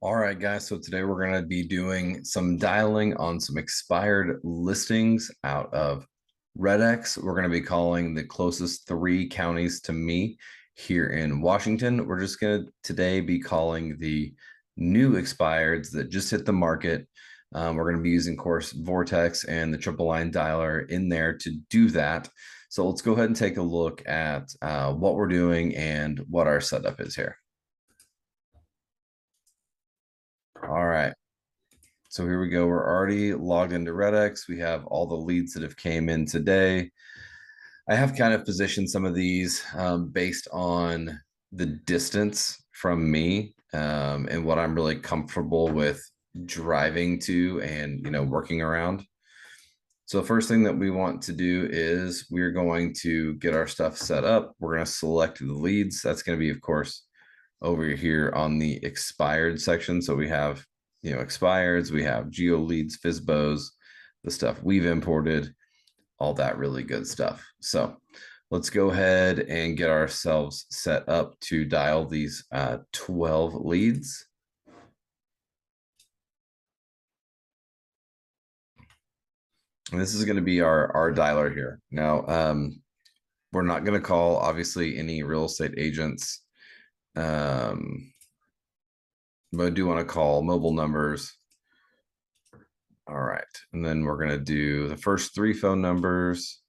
All right, guys. So today we're going to be doing some dialing on some expired listings out of RedX. We're going to be calling the closest 3 counties to me here in Washington. We're just going to today be calling the new expireds that just hit the market. We're going to be using, of course, Vortex and the triple line dialer in there to do that. So let's go ahead and take a look at what we're doing and what our setup is here. All right. So here we go. We're already logged into RedX. We have all the leads that have came in today. I have kind of positioned some of these based on the distance from me and what I'm really comfortable with driving to and working around. So the first thing that we want to do is we're going to get our stuff set up. We're going to select the leads. That's going to be, of course, over here on the expired section. So we have, expireds, we have geo leads, FISBOs, the stuff we've imported, all that really good stuff. So let's go ahead and get ourselves set up to dial these 12 leads. And this is going to be our dialer here. Now, we're not going to call, obviously, any real estate agents. But I do want to call mobile numbers. All right. And then we're going to do the first 3 phone numbers.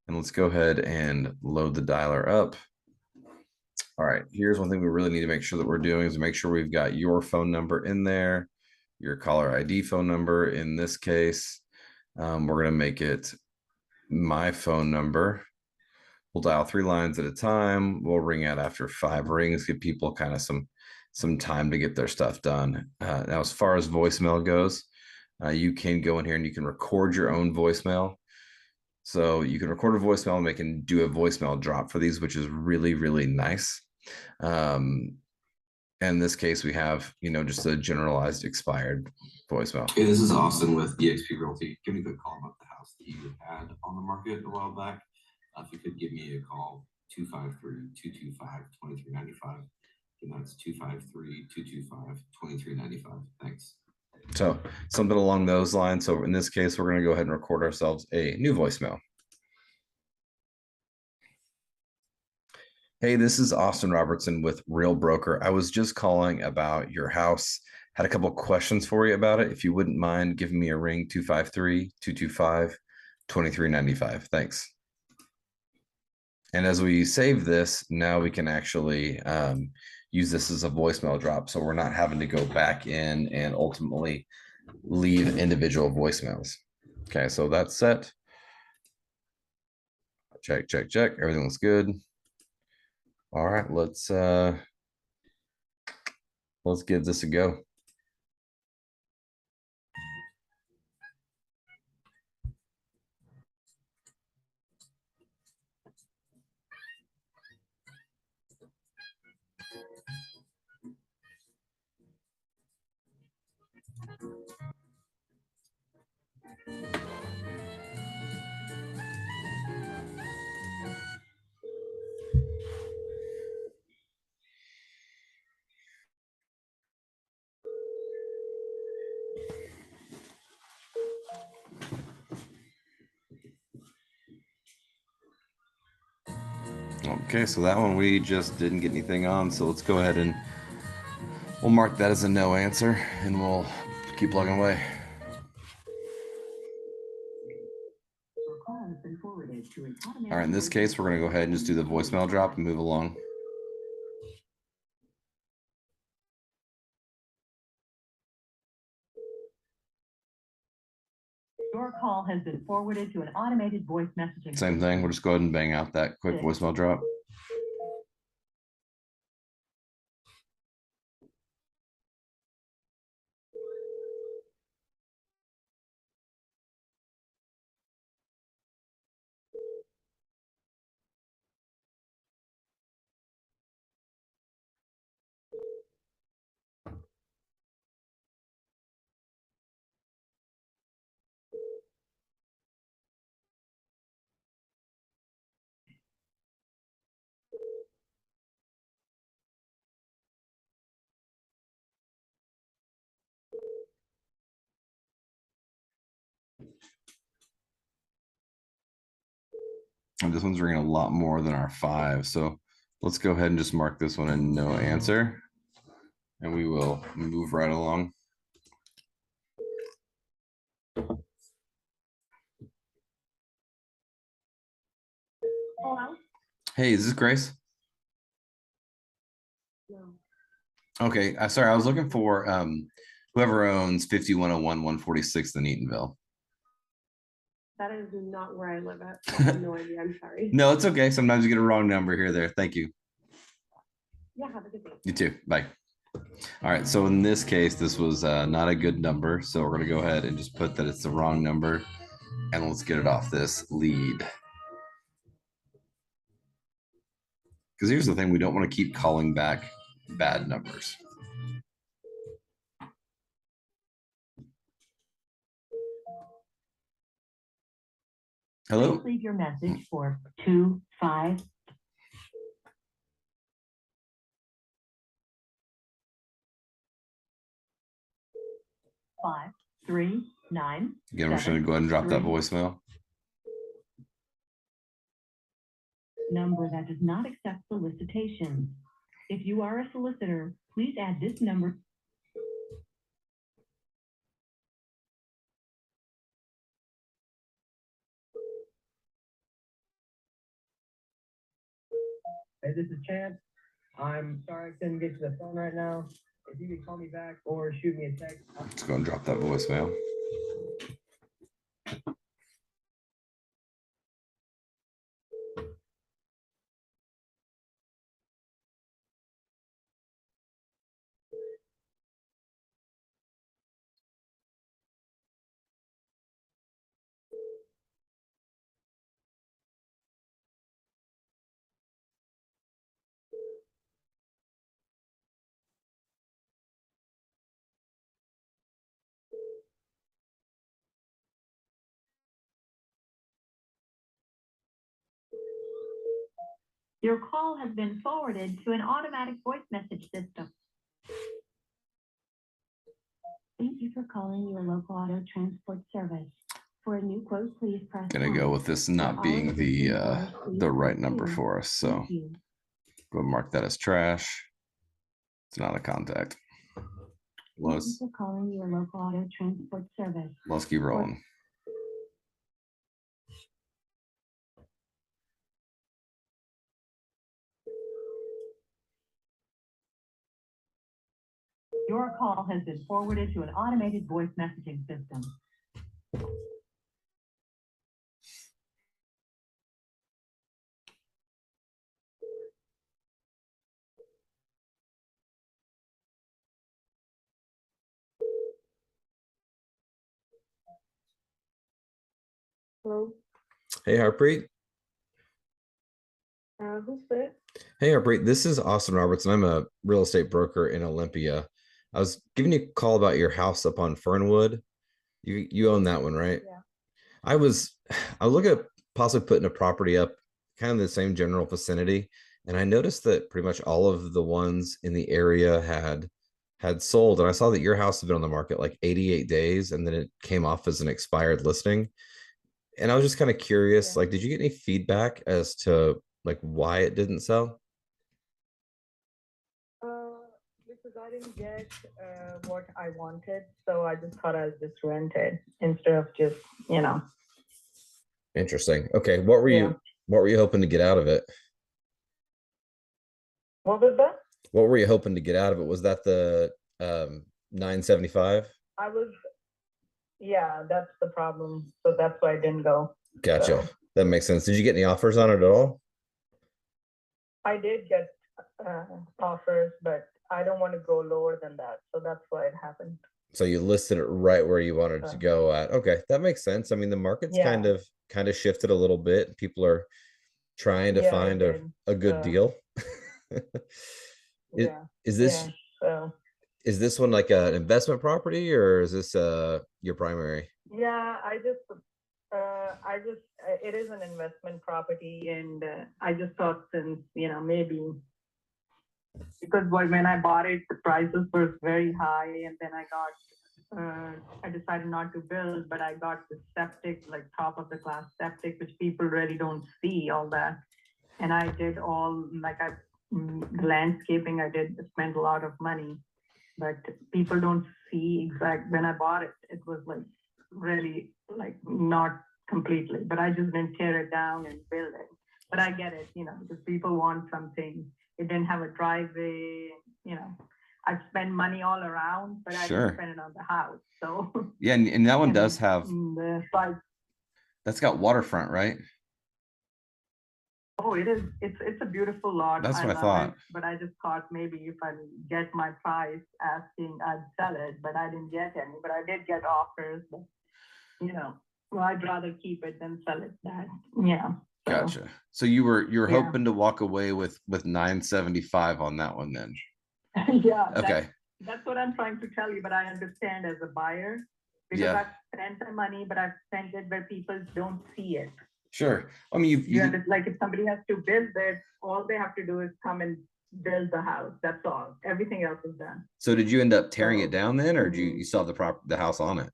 And let's go ahead and load the dialer up. All right. Here's one thing we really need to make sure that we're doing is make sure we've got your phone number in there, your caller ID phone number. In this case, we're going to make it my phone number. We'll dial 3 lines at a time. We'll ring out after 5 rings, give people kind of some time to get their stuff done. Now, as far as voicemail goes, you can go in here and you can record your own voicemail. So you can record a voicemail and they can do a voicemail drop for these, which is really, really nice. And in this case, we have, just a generalized expired voicemail. Hey, this is Austin with eXp Realty. Give me a quick call about the house that you had on the market a while back. If you could give me a call, 253-225-2395. And that's 253-225-2395. Thanks. So something along those lines. So in this case, we're going to go ahead and record ourselves a new voicemail. Hey, this is Austin Robertson with Real Broker. I was just calling about your house. Had a couple questions for you about it. If you wouldn't mind giving me a ring, 253-225-2395. Thanks. And as we save this, now we can actually use this as a voicemail drop. So we're not having to go back in and ultimately leave individual voicemails. Okay, so that's set. Check, check, check. Everything looks good. All right, let's give this a go. Okay, so that one we just didn't get anything on. So let's go ahead and we'll mark that as a no answer and we'll keep plugging away. All right, in this case, we're going to go ahead and just do the voicemail drop and move along. Your call has been forwarded to an automated voice messaging. Same thing. We'll just go ahead and bang out that quick voicemail drop. And this one's ringing a lot more than our 5. So let's go ahead and just mark this one a no answer. And we will move right along. Hello? Hey, is this Grace? No. Okay, sorry, I was looking for whoever owns 5101 146th in Eatonville. That is not where I live at. I have no idea. I'm sorry. No, it's okay. Sometimes you get a wrong number here or there. Thank you. Yeah, have a good day. You too. Bye. All right, so in this case, this was not a good number. So we're going to go ahead and just put that it's the wrong number. And let's get it off this lead. Because here's the thing, we don't want to keep calling back bad numbers. Hello? Please leave your message for 25. Five, 3, 9. Again, we're just going to go ahead and drop that voicemail. Number that does not accept solicitations. If you are a solicitor, please add this number. Hey, this is Chance. I'm sorry I couldn't get to the phone right now. If you could call me back or shoot me a text. Let's go and drop that voicemail. Your call has been forwarded to an automatic voice message system. Thank you for calling your local auto transport service. For a new quote, please press Gonna 1. go with this not being the right number for us. So Thank you. go mark that as trash. It's not a contact. Thank you Let's for calling your local auto transport service. keep rolling. Your call has been forwarded to an automated voice messaging system. Hello. Hey, Harpreet. Who's this? Hey, Harpreet. This is Austin Robertson. I'm a real estate broker in Olympia. I was giving you a call about your house up on Fernwood. You own that one, right? Yeah. I was looking at possibly putting a property up kind of the same general vicinity. And I noticed that pretty much all of the ones in the area had sold. And I saw that your house had been on the market like 88 days and then it came off as an expired listing. And I was just kind of curious, Yeah. like, did you get any feedback as to like why it didn't sell? Because I didn't get what I wanted, so I just thought I'd just rent it instead of just, Interesting. Okay. What were Yeah. you hoping to get out of it? What was that? What were you hoping to get out of it? Was that the 975? Yeah, that's the problem. So that's why I didn't go. Gotcha. So That makes sense. Did you get any offers on it at all? I did get offers, but I don't want to go lower than that. So that's why it happened. So you listed it right where you wanted to So, go at. Okay, that makes sense. I mean, the market's Yeah. kind of shifted a little bit. People are trying to Yeah, it find did. a good So, deal. Is, yeah. is this Yeah. So is this one like an investment property or is this your primary? yeah, it is an investment property, and I just thought since maybe because when I bought it, the prices were very high, and then I got I decided not to build, but I got the septic, like top of the class septic, which people really don't see all that. And I did all, like the landscaping, I did spend a lot of money, but people don't see exact, when I bought it, it was like really like not completely, but I just didn't tear it down and build it. But I get it, because people want something. It didn't have a driveway, I've spent money all around, but I Sure. didn't spend it on the house. So Yeah, and that one does have, like, that's got waterfront, right? oh, it is. It's a beautiful lot. That's what I love thought. it, but I just thought maybe if I get my price asking, I'd sell it, but I didn't get any. But I did get offers. But, well, I'd rather keep it than sell it. Yeah. So, Gotcha. So you were Yeah. hoping to walk away with 975 on that one then. Yeah. Okay. That's what I'm trying to tell you. But I understand as a buyer because Yeah. I've spent the money, but I've spent it where people don't see it. Sure. I mean, Like if somebody has to build it, all they have to do is come and build the house. That's all. Everything else is done. So did you end up tearing So, it down then, or do you still have the house on it?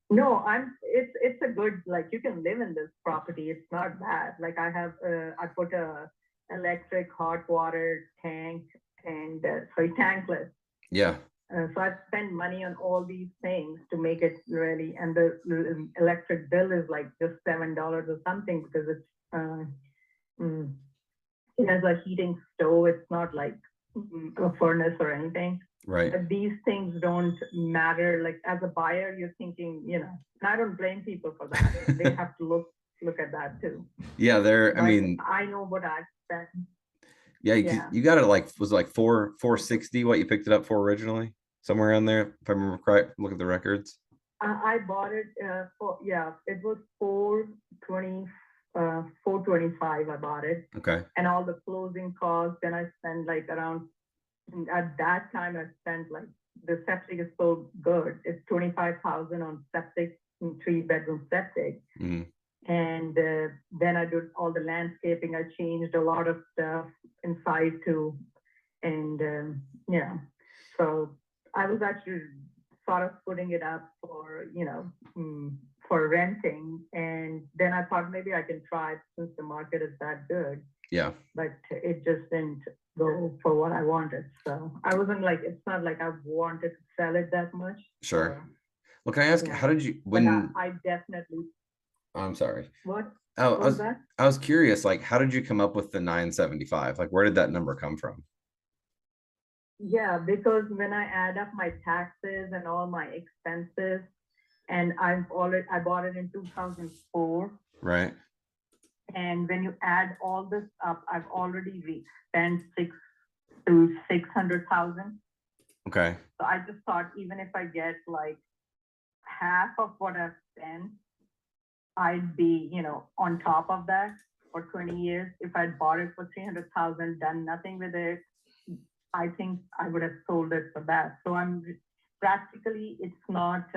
No, it's a good, like you can live in this property. It's not bad. Like I I put a electric hot water tank and tankless. Yeah. So I spend money on all these things to make it really, and the electric bill is like just $7 or something because it has a heating stove. It's not like a furnace or anything. Right. But these things don't matter. Like as a buyer, you're thinking, and I don't blame people for that. They have to look at that too. Yeah, But I know what I spent. Yeah, you got it was it like 460 what you picked it up for originally? Somewhere around there, if I remember correct. Look at the records. I bought it it was 425 I bought it. Okay. And all the closing costs, then I spent like around, at that time I spent like, the septic is so good. It's 25,000 on septic, 3-bedroom septic. Mm-hmm. And then I did all the landscaping. I changed a lot of stuff inside too. And so I was actually sort of putting it up for, for renting. And then I thought maybe I can try it since the market is that good. Yeah. But it just didn't go for what I wanted. So I wasn't like, it's not like I wanted to sell it that much. Sure. So, well, can I ask, how did you, when I definitely. I'm sorry. What? Oh, what was that? I was curious, like, how did you come up with the 975? Like, where did that number come from? Yeah, because when I add up my taxes and all my expenses, and I bought it in 2004. Right. And when you add all this up, I've already spent $600,000. Okay. So I just thought, even if I get like half of what I've spent, I'd be, on top of that for 20 years. If I'd bought it for 300,000, done nothing with it, I think I would have sold it for that. So practically, it's not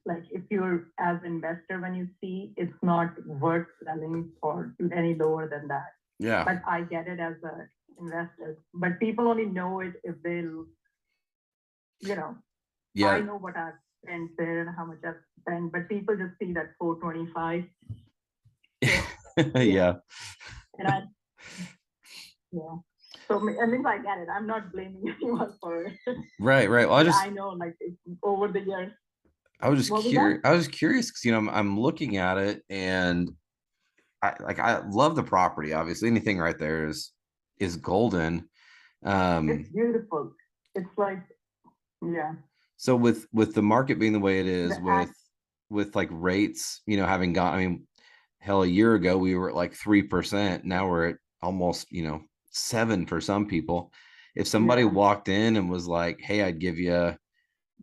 like if you're as an investor, when you see, it's not worth selling for any lower than that. Yeah. But I get it as an investor. But people only know it if they'll, Yeah. I know what I've spent there and how much I've spent, but people just see that 425. Yeah. And so I mean, I get it. I'm not blaming anyone for it. Right. Well, I know, like over the years. I was just curious. I was curious because I'm looking at it and I love the property. Obviously, anything right there is golden. It's beautiful. It's like, yeah. So with the market being the way it is, with like rates, having gone, I mean, hell, a year ago we were at like 3%. Now we're at almost 7 for some people. If somebody walked in and was like, hey, I'd give you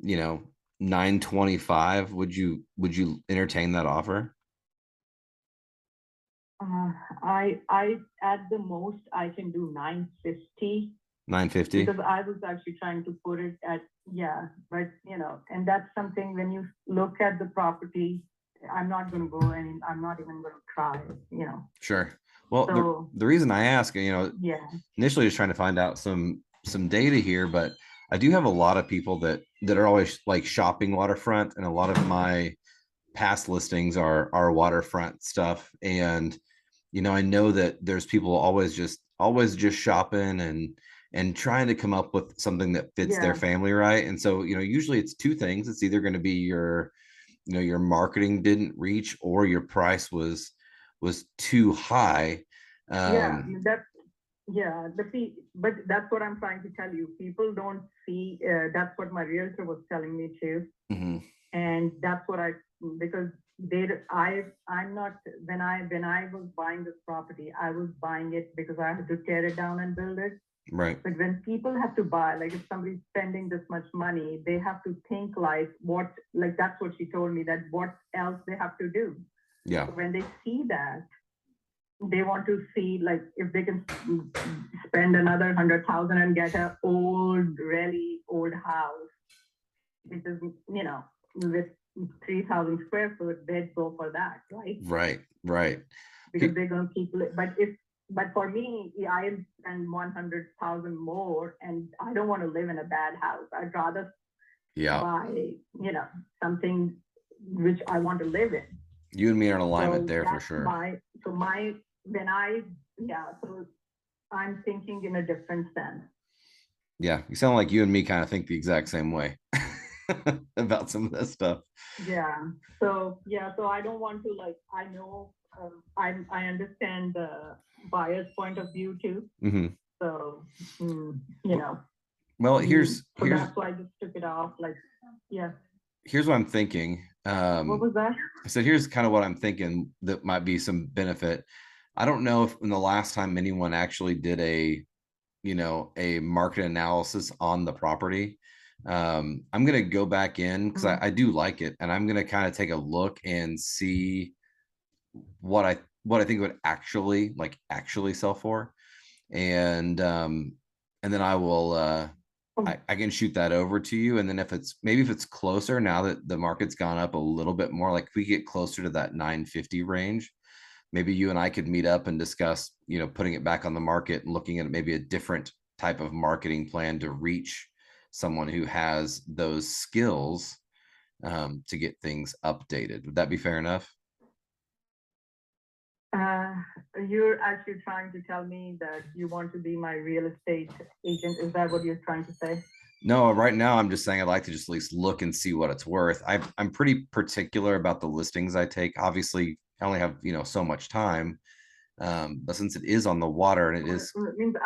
925, would you entertain that offer? I at the most I can do 950. 950, because I was actually trying to put it at, but and that's something when you look at the property, I'm not going to go and I'm not even going to try, Sure. Well, so, the reason I ask, initially just trying to find out some data here, but I do have a lot of people that are always like shopping waterfront, and a lot of my past listings are waterfront stuff. And I know that there's people always just shopping and trying to come up with something that fits their Yeah, family, right? And so, usually it's two things. It's either going to be your marketing didn't reach, or your price was too high. yeah, um that's, yeah, but that's what I'm trying to tell you. People don't see, that's what my realtor was telling me too. mhm, And that's what because I'm not, when I was buying this property, I was buying it because I had to tear it down and build it. right. But when people have to buy, like if somebody's spending this much money, they have to think like that's what she told me, that what else they have to do. Yeah. So when they see that, they want to see like if they can spend another 100,000 and get a really old house, which is, with 3,000 square foot, they'd go for that, right? Right. Because they're going to keep it. But for me, I spend 100,000 more, and I don't want to live in a bad house. I'd rather Yeah. buy, something which I want to live in. You and me are in alignment So there for that's sure. so I'm thinking in a different sense. Yeah. You sound like you and me kind of think the exact same way about some of this stuff. Yeah. So I don't want to, like, I know, I understand the buyer's point of view too. Hmm. So, Well, so here's that's why I just took it off. Like, yeah. here's what I'm thinking. What was that? I said, here's kind of what I'm thinking that might be some benefit. I don't know if in the last time anyone actually did a market analysis on the property. I'm going to go back in because I do like it, and I'm going to kind of take a look and see what I think it would actually sell for. And then I will I can shoot that over to you. And then if it's closer, now that the market's gone up a little bit more, like if we get closer to that 950 range, maybe you and I could meet up and discuss, putting it back on the market and looking at maybe a different type of marketing plan to reach someone who has those skills, to get things updated. Would that be fair enough? Uh, you're actually trying to tell me that you want to be my real estate agent. Is that what you're trying to say? No, right now I'm just saying I'd like to just at least look and see what it's worth. I'm pretty particular about the listings I take. Obviously, I only have, so much time. But since it is on the water and it is, Means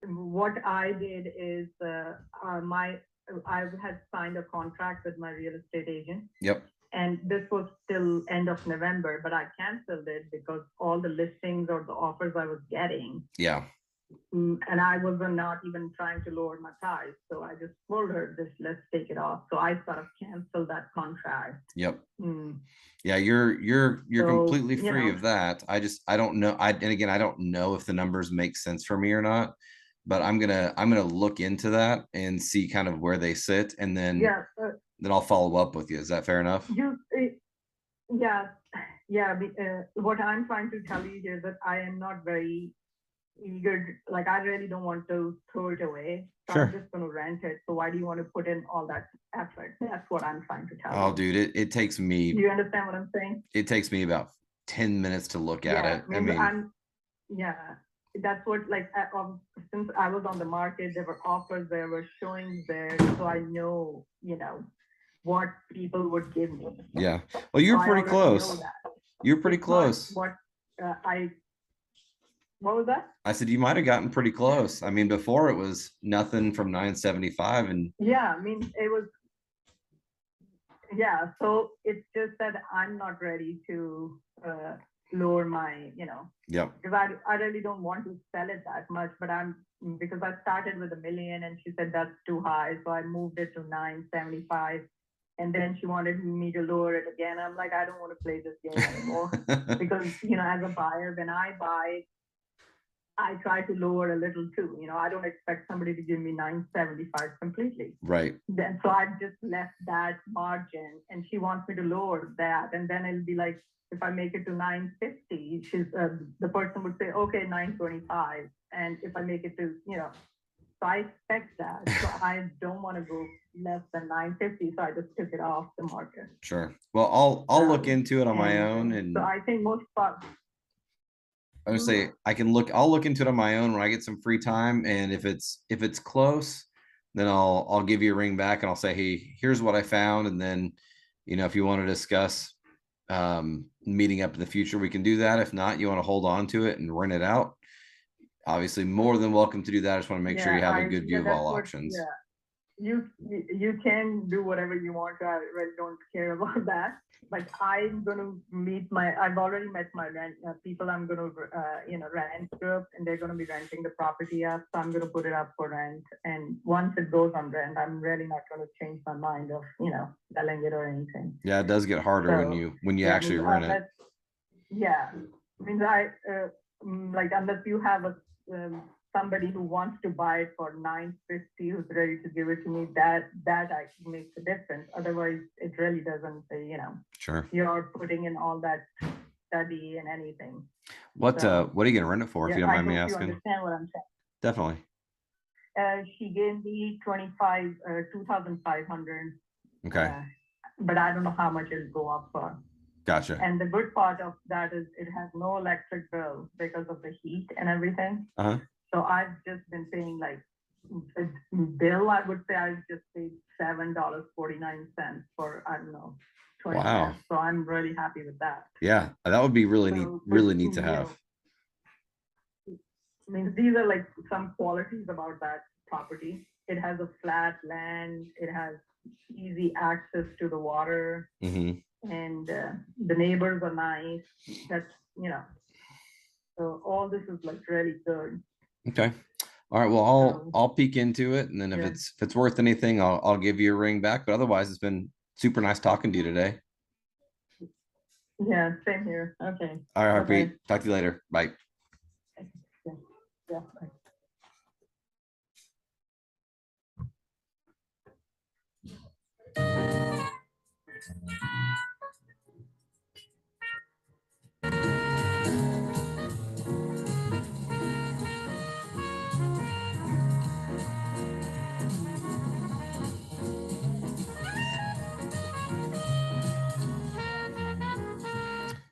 what I did is, I had signed a contract with my real estate agent. yep, And this was till end of November, but I canceled it because all the listings or the offers I was getting, yeah, and I was not even trying to lower my price. So I just told her, let's take it off. So I sort of canceled that contract. yep. Mm. Yeah, you're So, completely free of that. I don't know. And again, I don't know if the numbers make sense for me or not, but I'm gonna look into that and see kind of where they sit, and Yeah, then I'll follow up with you. Is that fair enough? yeah, what I'm trying to tell you is that I am not very eager. Like, I really don't want to throw it away. So Sure. I'm just going to rent it. So why do you want to put in all that effort? That's what I'm trying to tell you. Oh, dude, it takes Do me you understand what I'm saying? it takes me about 10 minutes to look at it. I mean, Yeah, that's what, like, since I was on the market, there were offers, there were showings there. So I know, what people would give me. yeah. Well, you're So pretty close. that. You're pretty It's close. what was that? I said you might have gotten pretty close. I mean, before it was nothing from 975, and Yeah, I mean, it was, yeah. So it's just that I'm not ready to lower my, yep, because I really don't want to sell it that much, but because I started with $1 million and she said that's too high. So I moved it to 975. And then she wanted me to lower it again. I'm like, I don't want to play this game anymore. Because, as a buyer, when I buy, I try to lower a little too. I don't expect somebody to give me 975 completely. right. Then so I just left that margin, and she wants me to lower that, and then it'll be like, if I make it to 950, the person would say, okay, 925. And if I make it to, So I expect that. So I don't want to go less than 950. So I just took it off the market. Sure. Well, I'll look So, into it on my own, and so I think most spots. I would say I'll look into it on my own when I get some free time. And if it's close, then I'll give you a ring back and I'll say, hey, here's what I found. And then, if you want to discuss meeting up in the future, we can do that. If not, you want to hold on to it and rent it out, obviously more than welcome to do that. I just want to make sure you have a good view of all options. Yeah. You can do whatever you want. I really don't care about that. But I'm going to I've already met my people I'm going to, rent group, and they're going to be renting the property up. So I'm going to put it up for rent. And once it goes on rent, I'm really not going to change my mind of, selling it or anything. Yeah, it does get harder when you actually rent it. Yeah. Means unless you have somebody who wants to buy it for $950, who's ready to give it to me, that makes a difference. Otherwise, it really doesn't. Sure. You're putting in all that study and anything. What are you gonna rent it for? If you don't mind me asking. You understand what I'm saying? Definitely. She gave me 2,500. Okay. But I don't know how much it'll go up for. Gotcha. And the good part of that is it has no electric bill because of the heat and everything. Uh-huh. So I've just been paying bill. I would say I've just paid $7.49 for, I don't know, 20 Wow. minutes. So I'm really happy with that. Yeah, that would be really neat to have. I mean, these are some qualities about that property. It has a flat land. It has easy access to the water. Mm-hmm. And the neighbors are nice. That's, so all this is really good. Okay. All right. Well, I'll peek into it, and then if it's worth anything, I'll give you a ring back. But otherwise, it's been super nice talking to you today. Yeah, same here. Okay. All right, Harpreet. Talk to you later. Bye. Yeah.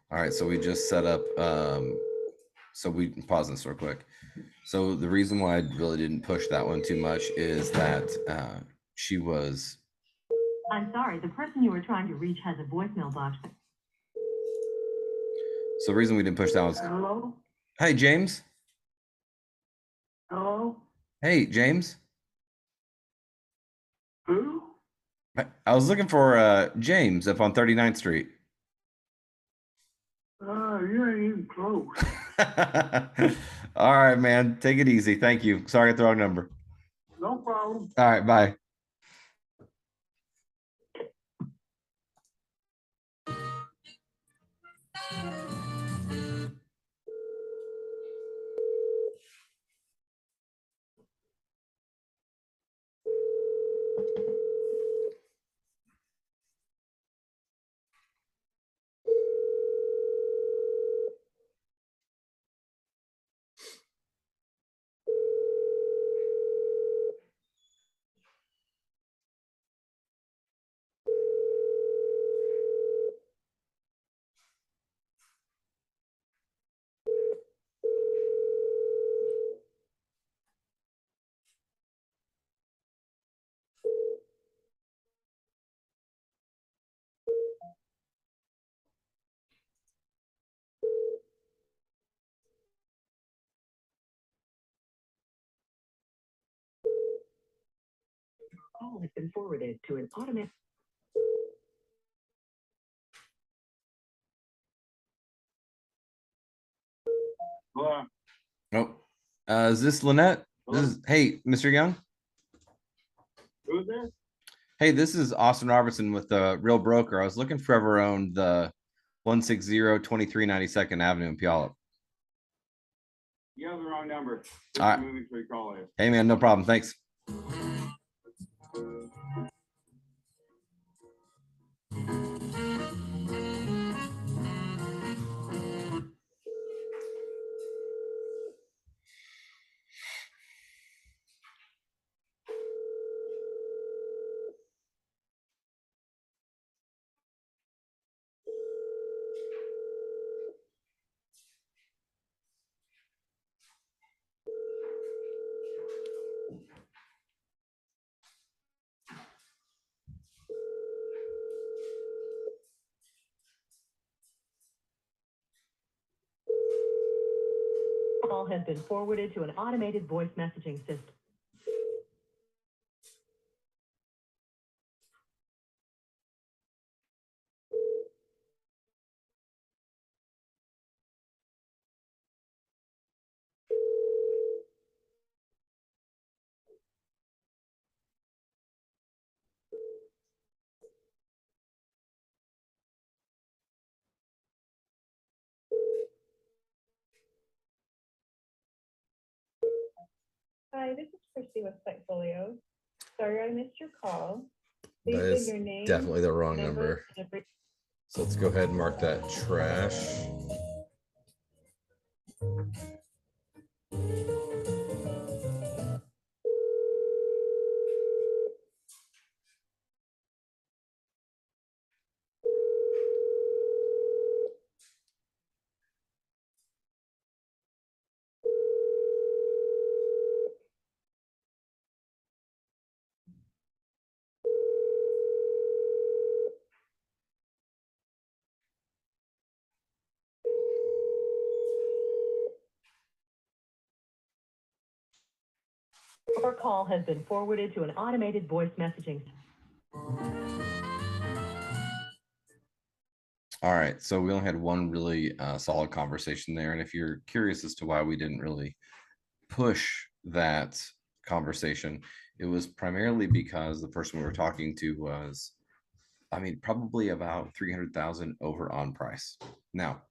All right, so we just set up, so we pause this real quick. So the reason why I really didn't push that one too much is that she was. I'm sorry, the person you were trying to reach has a voicemail box. So the reason we didn't push that was. Hello? Hey, James. Hello? Hey, James. Who? I was looking for James up on 39th Street. You ain't even close. All right, man. Take it easy. Thank you. Sorry I got the wrong number. No problem. All right, bye. Call has been forwarded to an automatic. Hello. Oh, is this Lynette? Hey, Mr. Young. Who's this? Hey, this is Austin Robertson with the Real Broker. I was looking for whoever owned the 160-2392nd Avenue in Puyallup. You have the wrong number. All right. Moving to call it. Hey, man, no problem. Thanks. call has been forwarded to an automated voice messaging system. Hi, this is Christy with Sitefolio. Sorry I missed your call. That Please is leave your name, definitely the wrong number. and a brief So let's go ahead and mark that trash. Your call has been forwarded to an automated voice messaging system. All right, so we only had one really solid conversation there. And if you're curious as to why we didn't really push that conversation, it was primarily because the person we were talking to was, I mean, probably about 300,000 over on price. Now,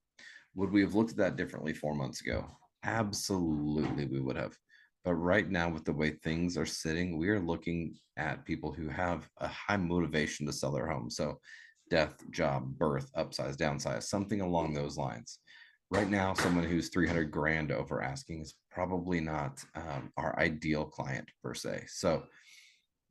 would we have looked at that differently 4 months ago? Absolutely, we would have. But right now, with the way things are sitting, we are looking at people who have a high motivation to sell their home. So, death, job, birth, upsize, downsize, something along those lines. Right now, someone who's 300 grand over asking is probably not our ideal client per se. So,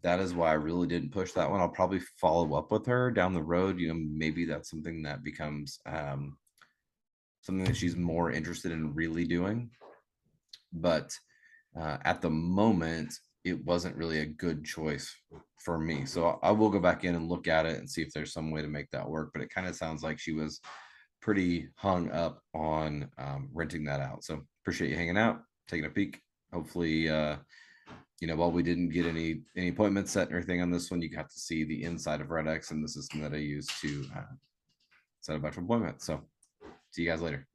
that is why I really didn't push that one. I'll probably follow up with her down the road. You know, maybe that's something that becomes something that she's more interested in really doing. But at the moment, it wasn't really a good choice for me. So I will go back in and look at it and see if there's some way to make that work. But it kind of sounds like she was pretty hung up on renting that out. So appreciate you hanging out, taking a peek. Hopefully, you know, while we didn't get any appointments set or anything on this one, you got to see the inside of RedX and the system that I use to set a bunch of appointments. So see you guys later.